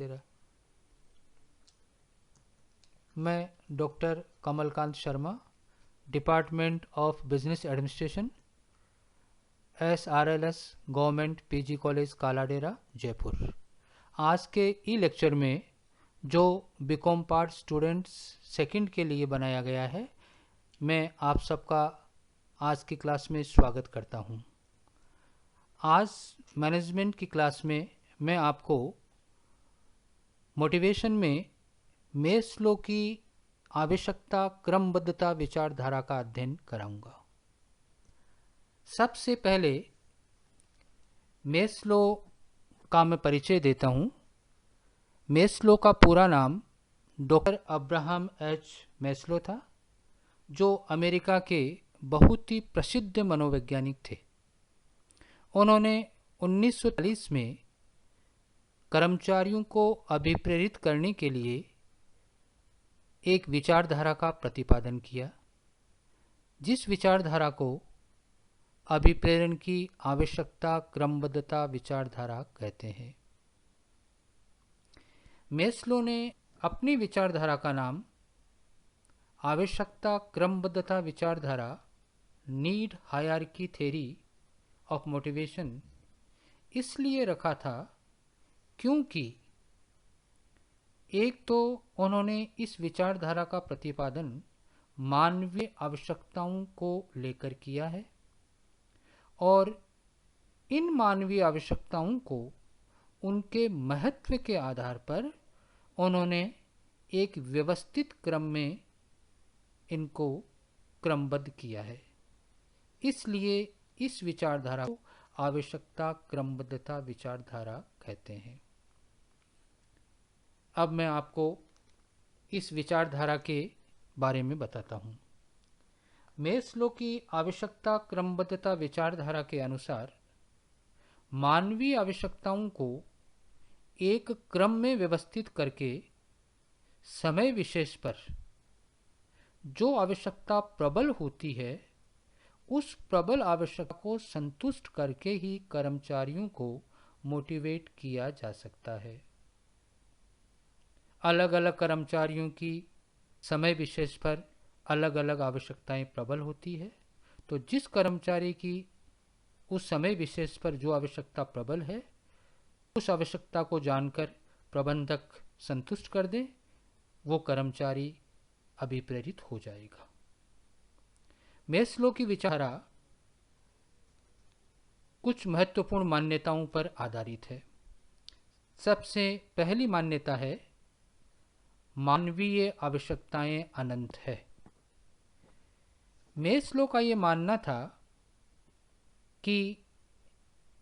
करते रहे। मैं doctor Kamalkant Sharma, department of business administration, SRLS government PG college Kaladera, Jaipur. आज के ई लेक्चर में जो बीकॉम पार्ट स्टूडेंट्स सेकंड के लिए बनाया गया है, मैं आप सबका आज की क्लास में स्वागत करता हूं। आज मैनेजमेंट की क्लास में मैं आपको मोटिवेशन में मेस्लो की आवश्यकता क्रमबद्धता विचारधारा का अध्ययन कराऊंगा। सबसे पहले मेस्लो का मैं परिचय देता हूं। मेस्लो का पूरा नाम डॉक्टर अब्राहम एच मेस्लो था, जो अमेरिका के बहुत ही प्रसिद्ध मनोवैज्ञानिक थे। उन्होंने 1940 में कर्मचारियों को अभिप्रेरित करने के लिए एक विचारधारा का प्रतिपादन किया, जिस विचारधारा को अभिप्रेरण की आवश्यकता क्रमबद्धता विचारधारा कहते हैं। मेस्लो ने अपनी विचारधारा का नाम आवश्यकता क्रमबद्धता विचारधारा need hierarchy theory of motivation इसलिए रखा था क्योंकि एक तो उन्होंने इस विचारधारा का प्रतिपादन मानवीय आवश्यकताओं को लेकर किया है और इन मानवीय आवश्यकताओं को उनके महत्व के आधार पर उन्होंने एक व्यवस्थित क्रम में इनको क्रमबद्ध किया है। इसलिए इस विचारधारा को आवश्यकता क्रमबद्धता विचारधारा कहते हैं। अब मैं आपको इस विचारधारा के बारे में बताता हूँ। मेस्लो की आवश्यकता क्रमबद्धता विचारधारा के अनुसार मानवीय आवश्यकताओं को एक क्रम में व्यवस्थित करके समय विशेष पर जो आवश्यकता प्रबल होती है, उस प्रबल आवश्यकता को संतुष्ट करके ही कर्मचारियों को मोटिवेट किया जा सकता है। अलग अलग कर्मचारियों की समय विशेष पर अलग अलग आवश्यकताएं प्रबल होती है, तो जिस कर्मचारी की उस समय विशेष पर जो आवश्यकता प्रबल है, उस आवश्यकता को जानकर प्रबंधक संतुष्ट कर दे, वो कर्मचारी अभिप्रेरित हो जाएगा। मेस्लो की विचारधारा कुछ महत्वपूर्ण मान्यताओं पर आधारित है। सबसे पहली मान्यता है मानवीय आवश्यकताएं अनंत है। मेस्लो का ये मानना था कि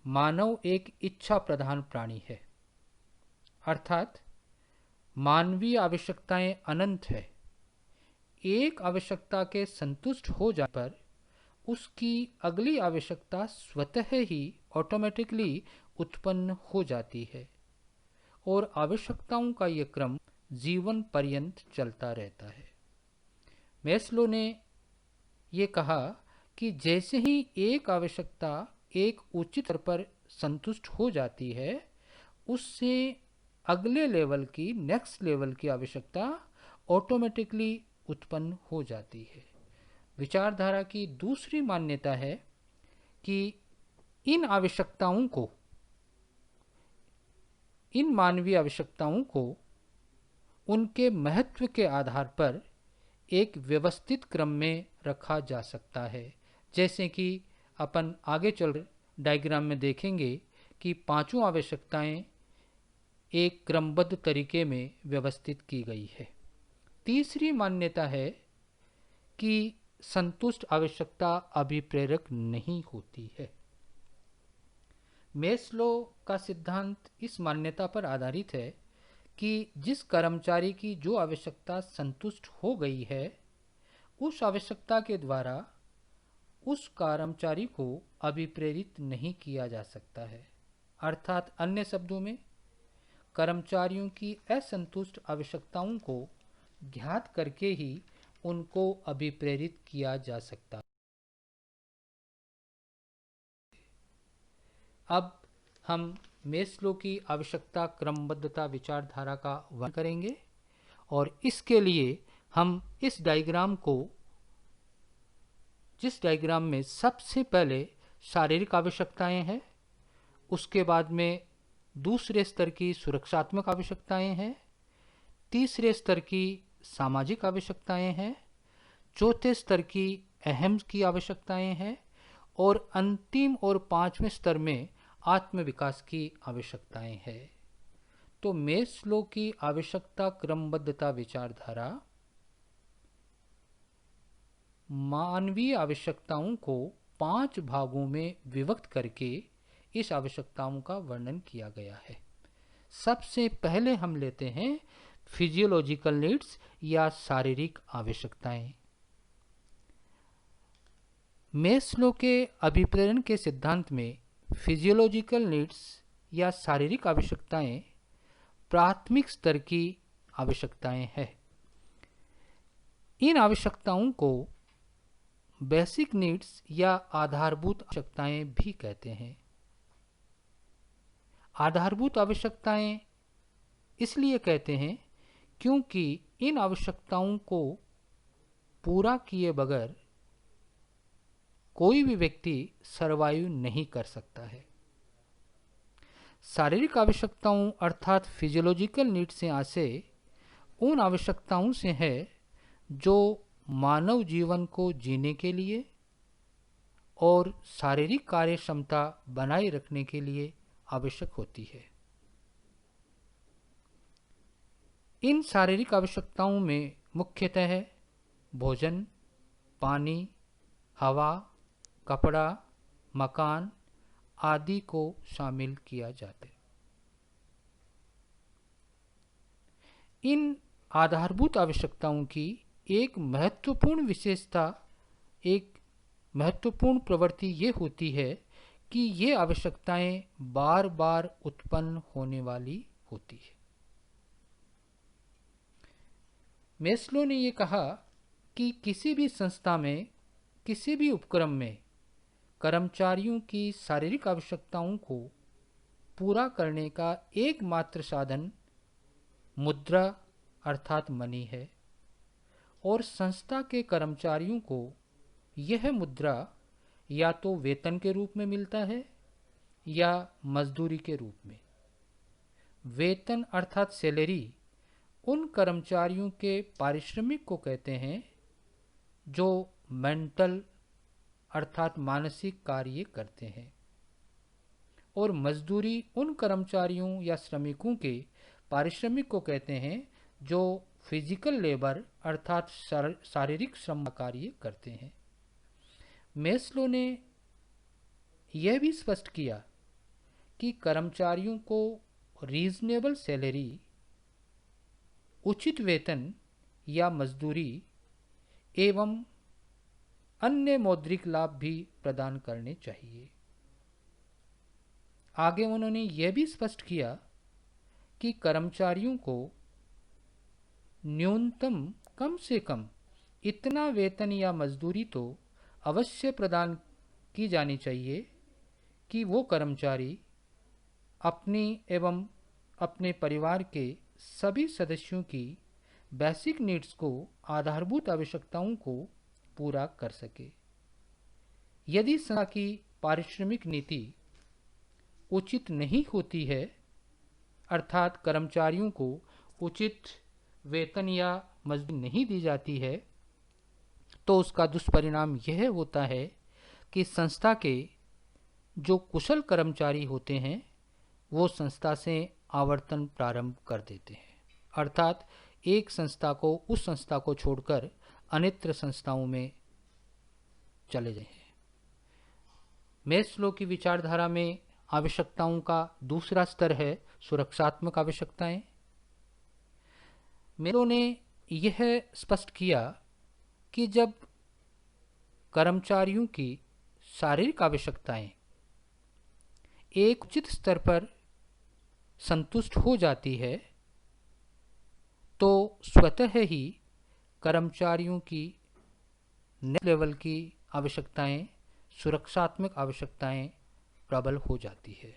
मानव एक इच्छा प्रधान प्राणी है, अर्थात मानवीय आवश्यकताएं अनंत है। एक आवश्यकता के संतुष्ट हो जाने पर उसकी अगली आवश्यकता स्वतः ही ऑटोमेटिकली उत्पन्न हो जाती है और आवश्यकताओं का यह क्रम जीवन पर्यंत चलता रहता है। मेस्लो ने ये कहा कि जैसे ही एक आवश्यकता एक उचित स्तर पर संतुष्ट हो जाती है, उससे अगले लेवल की नेक्स्ट लेवल की आवश्यकता ऑटोमेटिकली उत्पन्न हो जाती है। विचारधारा की दूसरी मान्यता है कि इन मानवीय आवश्यकताओं को उनके महत्व के आधार पर एक व्यवस्थित क्रम में रखा जा सकता है। जैसे कि अपन आगे चल डायग्राम में देखेंगे कि पांचों आवश्यकताएं एक क्रमबद्ध तरीके में व्यवस्थित की गई है। तीसरी मान्यता है कि संतुष्ट आवश्यकता अभिप्रेरक नहीं होती है। मेस्लो का सिद्धांत इस मान्यता पर आधारित है कि जिस कर्मचारी की जो आवश्यकता संतुष्ट हो गई है, उस आवश्यकता के द्वारा उस कर्मचारी को अभिप्रेरित नहीं किया जा सकता है। अर्थात अन्य शब्दों में कर्मचारियों की असंतुष्ट आवश्यकताओं को ज्ञात करके ही उनको अभिप्रेरित किया जा सकता है। अब हम मेस्लो की आवश्यकता क्रमबद्धता विचारधारा का वर्णन करेंगे और इसके लिए हम इस डायग्राम को, जिस डायग्राम में सबसे पहले शारीरिक आवश्यकताएं हैं, उसके बाद में दूसरे स्तर की सुरक्षात्मक आवश्यकताएं हैं, तीसरे स्तर की सामाजिक आवश्यकताएं हैं, चौथे स्तर की अहम की आवश्यकताएं हैं और अंतिम और पांचवें स्तर में आत्म विकास की आवश्यकताएं हैं। तो मेस्लो की आवश्यकता क्रमबद्धता विचारधारा मानवीय आवश्यकताओं को 5 भागों में विभक्त करके इस आवश्यकताओं का वर्णन किया गया है। सबसे पहले हम लेते हैं फिजियोलॉजिकल नीड्स या शारीरिक आवश्यकताएं। मेस्लो के अभिप्रेरण के सिद्धांत में फिजियोलॉजिकल नीड्स या शारीरिक आवश्यकताएं प्राथमिक स्तर की आवश्यकताएं हैं। इन आवश्यकताओं को बेसिक नीड्स या आधारभूत आवश्यकताएं भी कहते हैं। आधारभूत आवश्यकताएं इसलिए कहते हैं क्योंकि इन आवश्यकताओं को पूरा किए बगैर कोई भी व्यक्ति सरवाइव नहीं कर सकता है। शारीरिक आवश्यकताओं अर्थात फिजियोलॉजिकल नीड्स से आशय उन आवश्यकताओं से है जो मानव जीवन को जीने के लिए और शारीरिक कार्य क्षमता बनाए रखने के लिए आवश्यक होती है। इन शारीरिक आवश्यकताओं में मुख्यतः भोजन, पानी, हवा, कपड़ा, मकान आदि को शामिल किया जाता है। इन आधारभूत आवश्यकताओं की एक महत्वपूर्ण विशेषता, एक महत्वपूर्ण प्रवृत्ति ये होती है कि ये आवश्यकताएं बार बार उत्पन्न होने वाली होती है। मेस्लो ने ये कहा कि किसी भी संस्था में, किसी भी उपक्रम में कर्मचारियों की शारीरिक आवश्यकताओं को पूरा करने का एकमात्र साधन मुद्रा अर्थात मनी है और संस्था के कर्मचारियों को यह मुद्रा या तो वेतन के रूप में मिलता है या मजदूरी के रूप में। वेतन अर्थात सैलरी उन कर्मचारियों के पारिश्रमिक को कहते हैं जो मेंटल अर्थात मानसिक कार्य करते हैं और मजदूरी उन कर्मचारियों या श्रमिकों के पारिश्रमिक को कहते हैं जो फिजिकल लेबर अर्थात शारीरिक श्रम कार्य करते हैं। मेस्लो ने यह भी स्पष्ट किया कि कर्मचारियों को रीजनेबल सैलरी, उचित वेतन या मजदूरी एवं अन्य मौद्रिक लाभ भी प्रदान करने चाहिए। आगे उन्होंने यह भी स्पष्ट किया कि कर्मचारियों को न्यूनतम कम से कम इतना वेतन या मजदूरी तो अवश्य प्रदान की जानी चाहिए कि वो कर्मचारी अपनी एवं अपने परिवार के सभी सदस्यों की बेसिक नीड्स को, आधारभूत आवश्यकताओं को पूरा कर सके। यदि संस्था की पारिश्रमिक नीति उचित नहीं होती है अर्थात कर्मचारियों को उचित वेतन या मजदूरी नहीं दी जाती है तो उसका दुष्परिणाम यह होता है कि संस्था के जो कुशल कर्मचारी होते हैं वो संस्था से आवर्तन प्रारंभ कर देते हैं अर्थात एक संस्था को, उस संस्था को छोड़कर अन्यत्र संस्थाओं में चले जाते हैं। मेस्लो की विचारधारा में आवश्यकताओं का दूसरा स्तर है सुरक्षात्मक आवश्यकताएं। मेस्लो ने यह स्पष्ट किया कि जब कर्मचारियों की शारीरिक आवश्यकताएं एक उचित स्तर पर संतुष्ट हो जाती है तो स्वतः ही कर्मचारियों की नेक्स्ट लेवल की आवश्यकताएं, सुरक्षात्मक आवश्यकताएं प्रबल हो जाती है।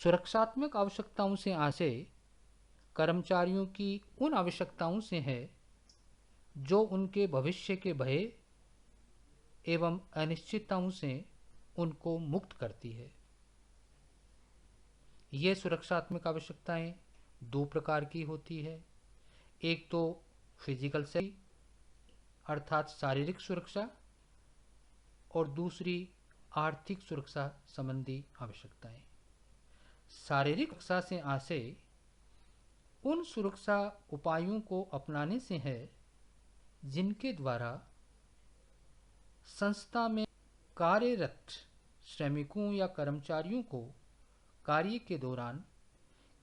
सुरक्षात्मक आवश्यकताओं से आशय कर्मचारियों की उन आवश्यकताओं से है जो उनके भविष्य के भय एवं अनिश्चितताओं से उनको मुक्त करती है। ये सुरक्षात्मक आवश्यकताएं दो प्रकार की होती है। एक तो फिजिकल सेफ्टी अर्थात शारीरिक सुरक्षा, और दूसरी आर्थिक सुरक्षा संबंधी आवश्यकताएं। शारीरिक सुरक्षा से आशय उन सुरक्षा उपायों को अपनाने से है जिनके द्वारा संस्था में कार्यरत श्रमिकों या कर्मचारियों को कार्य के दौरान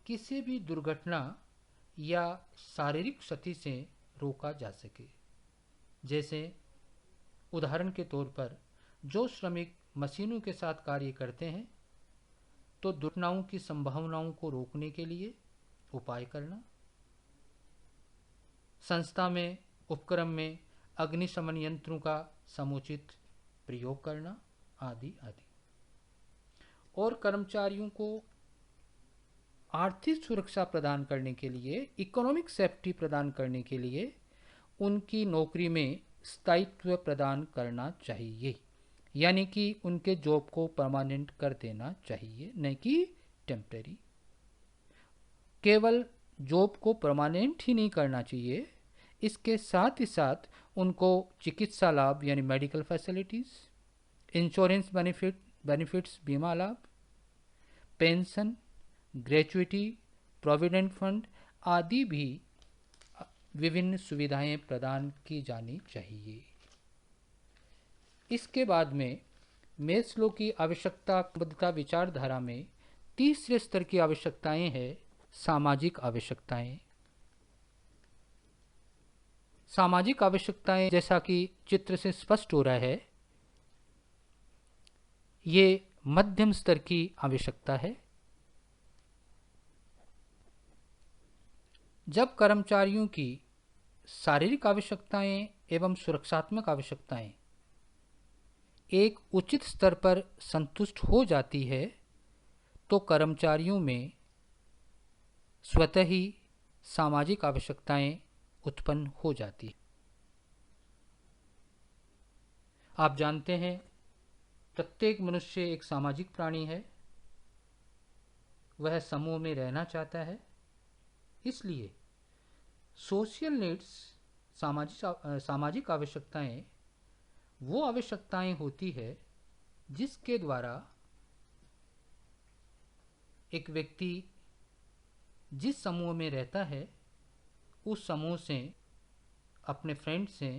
किसी भी दुर्घटना या शारीरिक क्षति से रोका जा सके। जैसे उदाहरण के तौर पर जो श्रमिक मशीनों के साथ कार्य करते हैं तो दुर्घटनाओं की संभावनाओं को रोकने के लिए उपाय करना, संस्था में उपक्रम में अग्निशमन यंत्रों का समुचित प्रयोग करना आदि आदि। और कर्मचारियों को आर्थिक सुरक्षा प्रदान करने के लिए, इकोनॉमिक सेफ्टी प्रदान करने के लिए उनकी नौकरी में स्थायित्व प्रदान करना चाहिए, यानी कि उनके जॉब को परमानेंट कर देना चाहिए, न कि टेम्परेरी। केवल जॉब को परमानेंट ही नहीं करना चाहिए, इसके साथ ही साथ उनको चिकित्सा लाभ यानी मेडिकल फैसिलिटीज, इंश्योरेंस बेनिफिट्स बीमा लाभ, पेंशन, ग्रेचुइटी, प्रोविडेंट फंड आदि भी विभिन्न सुविधाएं प्रदान की जानी चाहिए। इसके बाद में मेस्लो की आवश्यकता विचारधारा में तीसरे स्तर की आवश्यकताएं हैं सामाजिक आवश्यकताएं। सामाजिक आवश्यकताएं जैसा कि चित्र से स्पष्ट हो रहा है, ये मध्यम स्तर की आवश्यकता है। जब कर्मचारियों की शारीरिक आवश्यकताएं एवं सुरक्षात्मक आवश्यकताएं एक उचित स्तर पर संतुष्ट हो जाती है तो कर्मचारियों में स्वतः ही सामाजिक आवश्यकताएं उत्पन्न हो जाती है। आप जानते हैं प्रत्येक मनुष्य एक सामाजिक प्राणी है, वह समूह में रहना चाहता है। इसलिए सोशल नीड्स, सामाजिक आवश्यकताएं वो आवश्यकताएं होती है जिसके द्वारा एक व्यक्ति जिस समूह में रहता है उस समूह से, अपने फ्रेंड से,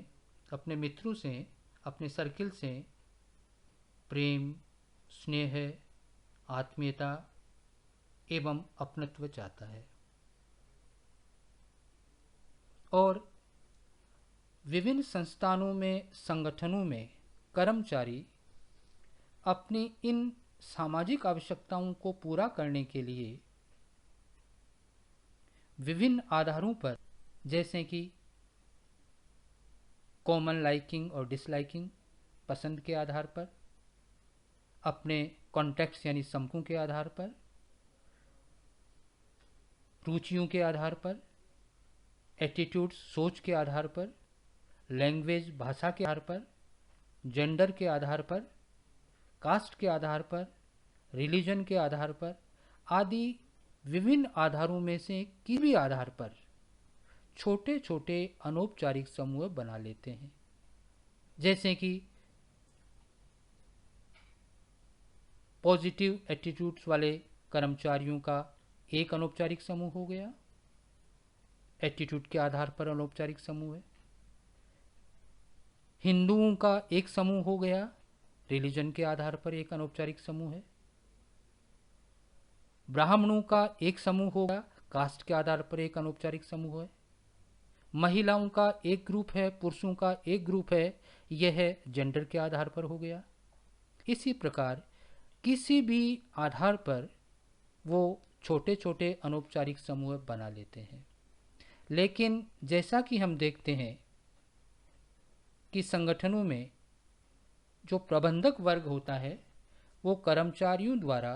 अपने मित्रों से, अपने सर्किल से प्रेम, स्नेह, आत्मीयता एवं अपनत्व चाहता है। और विभिन्न संस्थानों में, संगठनों में कर्मचारी अपनी इन सामाजिक आवश्यकताओं को पूरा करने के लिए विभिन्न आधारों पर, जैसे कि कॉमन लाइकिंग और डिसलाइकिंग, पसंद के आधार पर, अपने कॉन्टेक्ट्स यानी समूहों के आधार पर, रुचियों के आधार पर, एटीट्यूड्स सोच के आधार पर, लैंग्वेज भाषा के आधार पर, जेंडर के आधार पर, कास्ट के आधार पर, रिलीजन के आधार पर आदि विभिन्न आधारों में से किसी भी आधार पर छोटे छोटे अनौपचारिक समूह बना लेते हैं। जैसे कि पॉजिटिव एटीट्यूड्स वाले कर्मचारियों का एक अनौपचारिक समूह हो गया, एटीट्यूड के आधार पर अनौपचारिक समूह है। हिंदुओं का एक समूह हो गया, रिलीजन के आधार पर एक अनौपचारिक समूह है। ब्राह्मणों का एक समूह होगा, कास्ट के आधार पर एक अनौपचारिक समूह है। महिलाओं का एक ग्रुप है, पुरुषों का एक ग्रुप है, यह जेंडर के आधार पर हो गया। इसी प्रकार किसी भी आधार पर वो छोटे छोटे अनौपचारिक समूह बना लेते हैं। लेकिन जैसा कि हम देखते हैं कि संगठनों में जो प्रबंधक वर्ग होता है वो कर्मचारियों द्वारा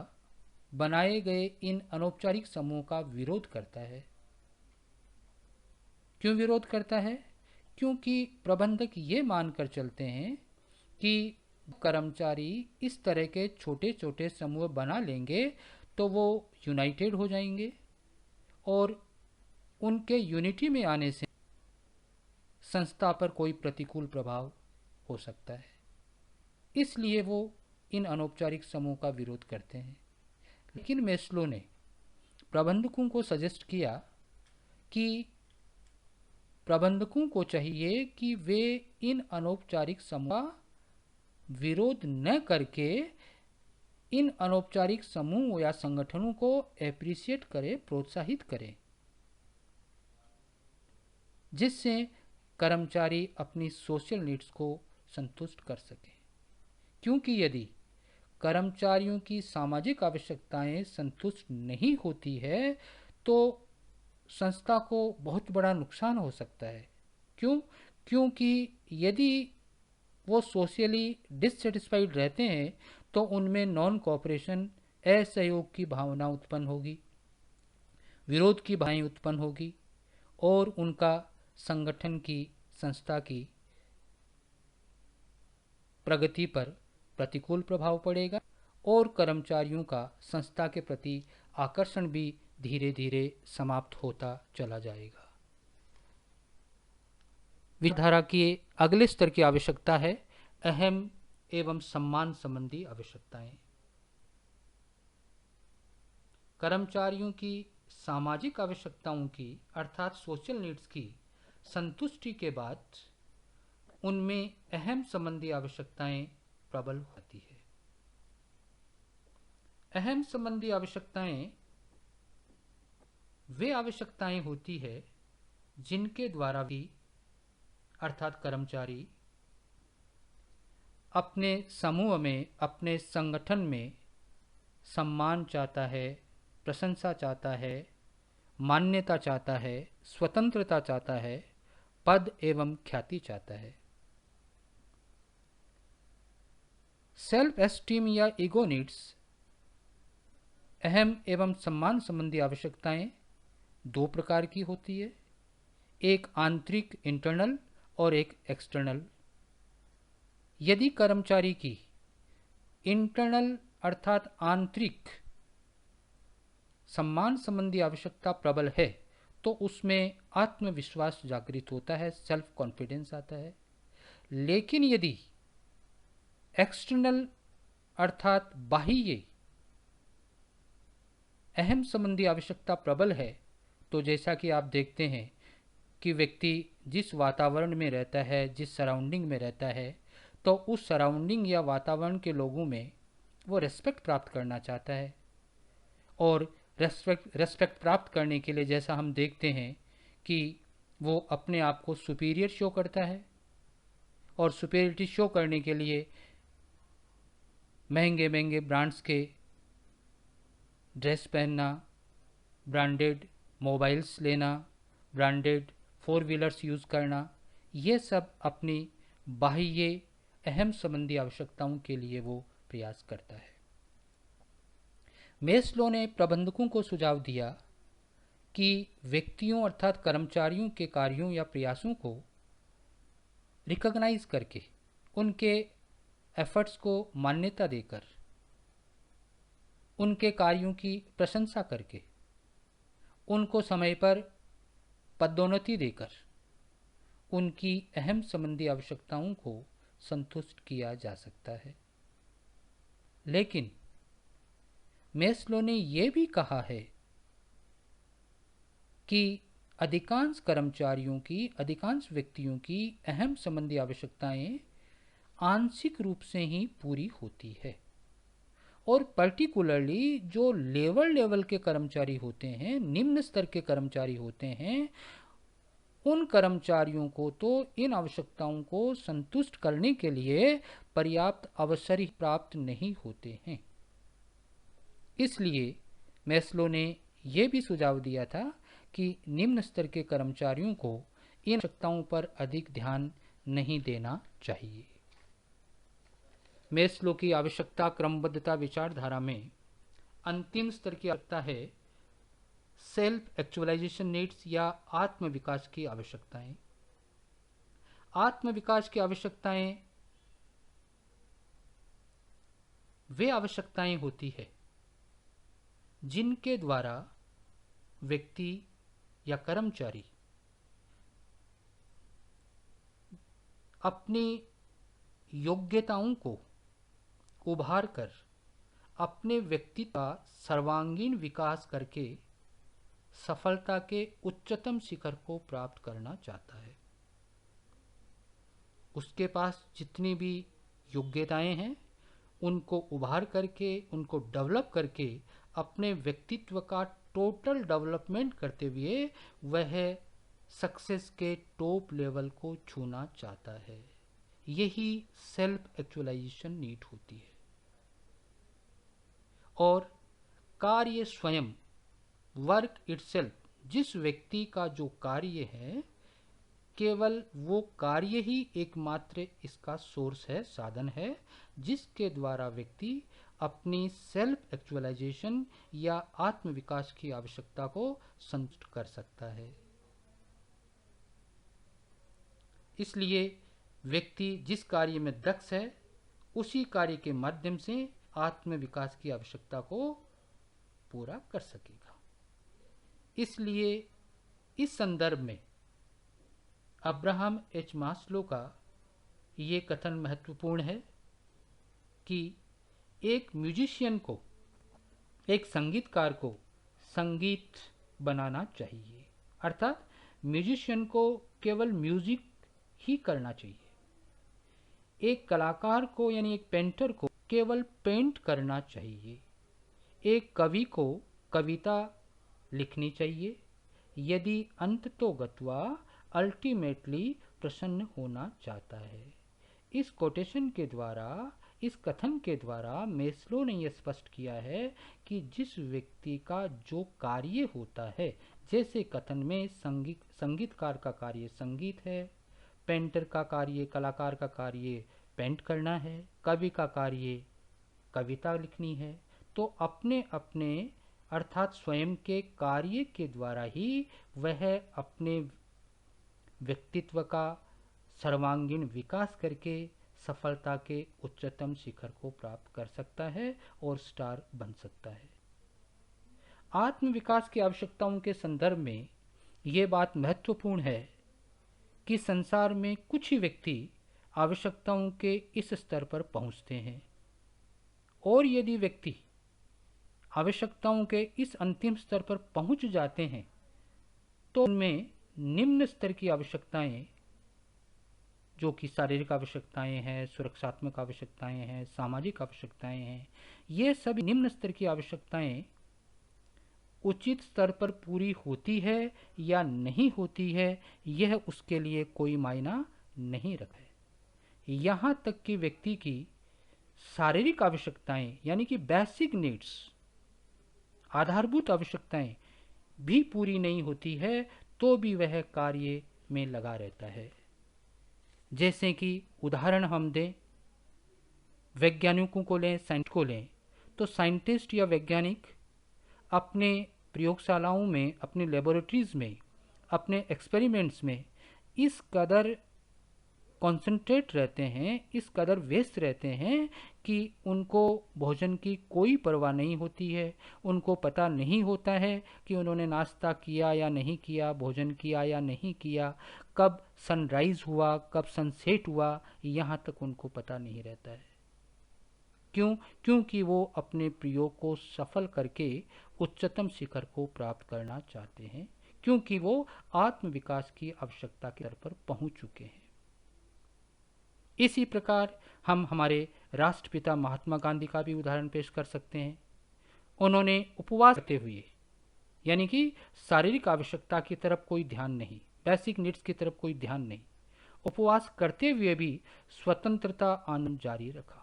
बनाए गए इन अनौपचारिक समूह का विरोध करता है। क्यों विरोध करता है? क्योंकि प्रबंधक ये मानकर चलते हैं कि कर्मचारी इस तरह के छोटे छोटे समूह बना लेंगे तो वो यूनाइटेड हो जाएंगे और उनके यूनिटी में आने से संस्था पर कोई प्रतिकूल प्रभाव हो सकता है। इसलिए वो इन अनौपचारिक समूह का विरोध करते हैं। लेकिन मेस्लो ने प्रबंधकों को सजेस्ट किया कि प्रबंधकों को चाहिए कि वे इन अनौपचारिक समूह का विरोध न करके इन अनौपचारिक समूह या संगठनों को एप्रिशिएट करें, प्रोत्साहित करें, जिससे कर्मचारी अपनी सोशल नीड्स को संतुष्ट कर सकें। क्योंकि यदि कर्मचारियों की सामाजिक आवश्यकताएं संतुष्ट नहीं होती है तो संस्था को बहुत बड़ा नुकसान हो सकता है। क्यों? क्योंकि यदि वो सोशली डिससेटिस्फाइड रहते हैं तो उनमें नॉन कोऑपरेशन, असहयोग की भावना उत्पन्न होगी, विरोध की भावनाएं उत्पन्न होगी और उनका संगठन की, संस्था की प्रगति पर प्रतिकूल प्रभाव पड़ेगा और कर्मचारियों का संस्था के प्रति आकर्षण भी धीरे धीरे समाप्त होता चला जाएगा। विचारधारा की अगले स्तर की आवश्यकता है अहम एवं सम्मान संबंधी आवश्यकताएं। कर्मचारियों की सामाजिक आवश्यकताओं की अर्थात सोशल नीड्स की संतुष्टि के बाद उनमें अहम संबंधी आवश्यकताएं प्रबल होती है। अहम संबंधी आवश्यकताएं वे आवश्यकताएं होती है जिनके द्वारा भी अर्थात कर्मचारी अपने समूह में, अपने संगठन में सम्मान चाहता है, प्रशंसा चाहता है, मान्यता चाहता है, स्वतंत्रता चाहता है, पद एवं ख्याति चाहता है। सेल्फ एस्टीम या ईगो नीड्स, अहम एवं सम्मान संबंधी आवश्यकताएं दो प्रकार की होती है, एक आंतरिक इंटरनल और एक एक्सटर्नल। यदि कर्मचारी की इंटरनल अर्थात आंतरिक सम्मान संबंधी आवश्यकता प्रबल है तो उसमें आत्मविश्वास जागृत होता है, सेल्फ कॉन्फिडेंस आता है। लेकिन यदि एक्सटर्नल अर्थात बाह्य अहम संबंधी आवश्यकता प्रबल है तो जैसा कि आप देखते हैं कि व्यक्ति जिस वातावरण में रहता है, जिस सराउंडिंग में रहता है, तो उस सराउंडिंग या वातावरण के लोगों में वो रेस्पेक्ट प्राप्त करना चाहता है और रेस्पेक्ट प्राप्त करने के लिए जैसा हम देखते हैं कि वो अपने आप को सुपीरियर शो करता है और सुपीरियरिटी शो करने के लिए महंगे महंगे ब्रांड्स के ड्रेस पहनना, ब्रांडेड मोबाइल्स लेना, ब्रांडेड 4 व्हीलर्स यूज़ करना, ये सब अपनी बाह्य अहम संबंधी आवश्यकताओं के लिए वो प्रयास करता है। मेस्लो ने प्रबंधकों को सुझाव दिया कि व्यक्तियों अर्थात कर्मचारियों के कार्यों या प्रयासों को रिकॉग्नाइज करके, उनके एफर्ट्स को मान्यता देकर, उनके कार्यों की प्रशंसा करके, उनको समय पर पदोन्नति देकर उनकी अहम संबंधी आवश्यकताओं को संतुष्ट किया जा सकता है। लेकिन मेस्लो ने यह भी कहा है कि अधिकांश कर्मचारियों की, अधिकांश व्यक्तियों की अहम संबंधी आवश्यकताएं आंशिक रूप से ही पूरी होती है और पर्टिकुलरली जो लेवल के कर्मचारी होते हैं, निम्न स्तर के कर्मचारी होते हैं, उन कर्मचारियों को तो इन आवश्यकताओं को संतुष्ट करने के लिए पर्याप्त अवसर ही प्राप्त नहीं होते हैं। इसलिए मेस्लो ने यह भी सुझाव दिया था कि निम्न स्तर के कर्मचारियों को इन आवश्यकताओं पर अधिक ध्यान नहीं देना चाहिए। मेस्लो की आवश्यकता क्रमबद्धता विचारधारा में अंतिम स्तर की आवश्यकता है सेल्फ एक्चुअलाइजेशन नीड्स या आत्म विकास की आवश्यकताएं। आत्म विकास की आवश्यकताएं वे आवश्यकताएं होती है जिनके द्वारा व्यक्ति या कर्मचारी अपनी योग्यताओं को उभार कर अपने व्यक्तित्व का सर्वांगीण विकास करके सफलता के उच्चतम शिखर को प्राप्त करना चाहता है। उसके पास जितनी भी योग्यताएं हैं उनको उभार करके, उनको डेवलप करके अपने व्यक्तित्व का टोटल डेवलपमेंट करते हुए वह सक्सेस के टॉप लेवल को छूना चाहता है। यही सेल्फ एक्चुअलाइजेशन नीड होती है। और कार्य स्वयं, वर्क इटसेल्फ, जिस व्यक्ति का जो कार्य है केवल वो कार्य ही एकमात्र इसका सोर्स है, साधन है, जिसके द्वारा व्यक्ति अपनी सेल्फ एक्चुअलाइजेशन या आत्म विकास की आवश्यकता को संतुष्ट कर सकता है। इसलिए व्यक्ति जिस कार्य में दक्ष है उसी कार्य के माध्यम से आत्म विकास की आवश्यकता को पूरा कर सकेगा। इसलिए इस संदर्भ में अब्राहम एच मास्लो का ये कथन महत्वपूर्ण है कि एक म्यूजिशियन को, एक संगीतकार को संगीत बनाना चाहिए, अर्थात म्यूजिशियन को केवल म्यूजिक ही करना चाहिए। एक कलाकार को यानी एक पेंटर को केवल पेंट करना चाहिए। एक कवि को कविता लिखनी चाहिए यदि अंततोगत्वा अल्टीमेटली प्रसन्न होना चाहता है। इस कोटेशन के द्वारा, इस कथन के द्वारा मेस्लो ने यह स्पष्ट किया है कि जिस व्यक्ति का जो कार्य होता है, जैसे कथन में संगीतकार का कार्य संगीत है, पेंटर का कार्य, कलाकार का कार्य पेंट करना है, कवि का कार्य कविता लिखनी है, तो अपने अपने अर्थात स्वयं के कार्य के द्वारा ही वह अपने व्यक्तित्व का सर्वांगीण विकास करके सफलता के उच्चतम शिखर को प्राप्त कर सकता है और स्टार बन सकता है। आत्म विकास की आवश्यकताओं के संदर्भ में ये बात महत्वपूर्ण है कि संसार में कुछ ही व्यक्ति आवश्यकताओं के इस स्तर पर पहुंचते हैं, और यदि व्यक्ति आवश्यकताओं के इस अंतिम स्तर पर पहुंच जाते हैं तो उनमें निम्न स्तर की आवश्यकताएं, जो कि शारीरिक आवश्यकताएं हैं, सुरक्षात्मक आवश्यकताएं हैं, सामाजिक आवश्यकताएं हैं, ये सभी निम्न स्तर की आवश्यकताएं उचित स्तर पर पूरी होती है या नहीं होती है, यह उसके लिए कोई मायना नहीं रखता है। यहाँ तक कि व्यक्ति की शारीरिक आवश्यकताएं यानी कि बेसिक नीड्स, आधारभूत आवश्यकताएं भी पूरी नहीं होती है तो भी वह कार्य में लगा रहता है। जैसे कि उदाहरण हम दें, वैज्ञानिकों को लें, साइंटिस्ट को लें, तो साइंटिस्ट या वैज्ञानिक अपने प्रयोगशालाओं में, अपने लेबोरेटरीज में, अपने एक्सपेरिमेंट्स में इस कदर कॉन्सेंट्रेट रहते हैं, इस कदर व्यस्त रहते हैं कि उनको भोजन की कोई परवाह नहीं होती है। उनको पता नहीं होता है कि उन्होंने नाश्ता किया या नहीं किया, भोजन किया या नहीं किया, कब सनराइज हुआ, कब सनसेट हुआ, यहाँ तक उनको पता नहीं रहता है। क्यों? क्योंकि वो अपने प्रयोग को सफल करके उच्चतम शिखर को प्राप्त करना चाहते हैं, क्योंकि वो आत्म विकास की आवश्यकता के स्तर पर पहुंच चुके हैं। इसी प्रकार हम हमारे राष्ट्रपिता महात्मा गांधी का भी उदाहरण पेश कर सकते हैं। उन्होंने उपवास करते हुए, यानी कि शारीरिक आवश्यकता की तरफ कोई ध्यान नहीं, बेसिक नीड्स की तरफ कोई ध्यान नहीं, उपवास करते हुए भी स्वतंत्रता आंदोलन जारी रखा।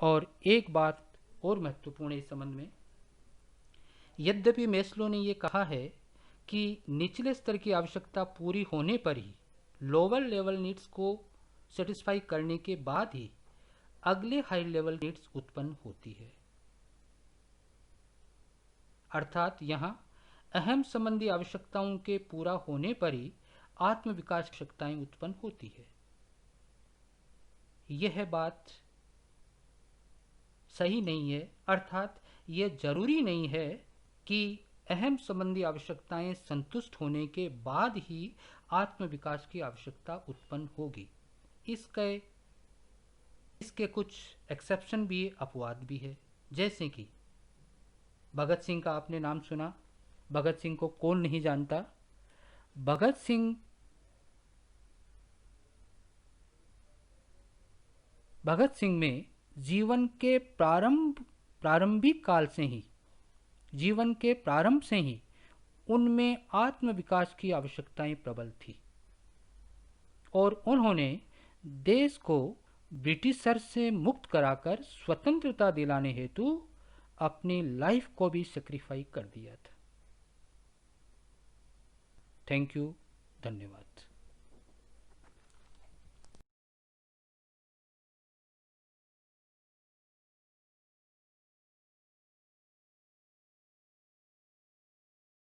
और एक बात और महत्वपूर्ण है इस संबंध में, यद्यपि मेस्लो ने यह कहा है कि निचले स्तर की आवश्यकता पूरी होने पर ही, लोअर लेवल नीड्स को सेटिस्फाई करने के बाद ही अगले हाई लेवल नीड्स उत्पन्न होती है। अर्थात यहाँ अहम संबंधी आवश्यकताओं के पूरा होने पर ही आत्म विकास की आवश्यकताएं उत्पन्न होती है। यह बात सही नहीं है, अर्थात यह जरूरी नहीं है कि अहम संबंधी आवश्यकताएं संतुष्ट होने के बाद ही आत्म विकास की आवश्यकता उत्पन्न होगी। इसके कुछ एक्सेप्शन भी, अपवाद भी है। जैसे कि भगत सिंह का आपने नाम सुना, भगत सिंह को कौन नहीं जानता। भगत सिंह में जीवन के प्रारंभ से ही उनमें आत्म विकास की आवश्यकताएं प्रबल थी और उन्होंने देश को ब्रिटिशर से मुक्त कराकर स्वतंत्रता दिलाने हेतु अपनी लाइफ को भी सेक्रीफाई कर दिया था। थैंक यू, धन्यवाद।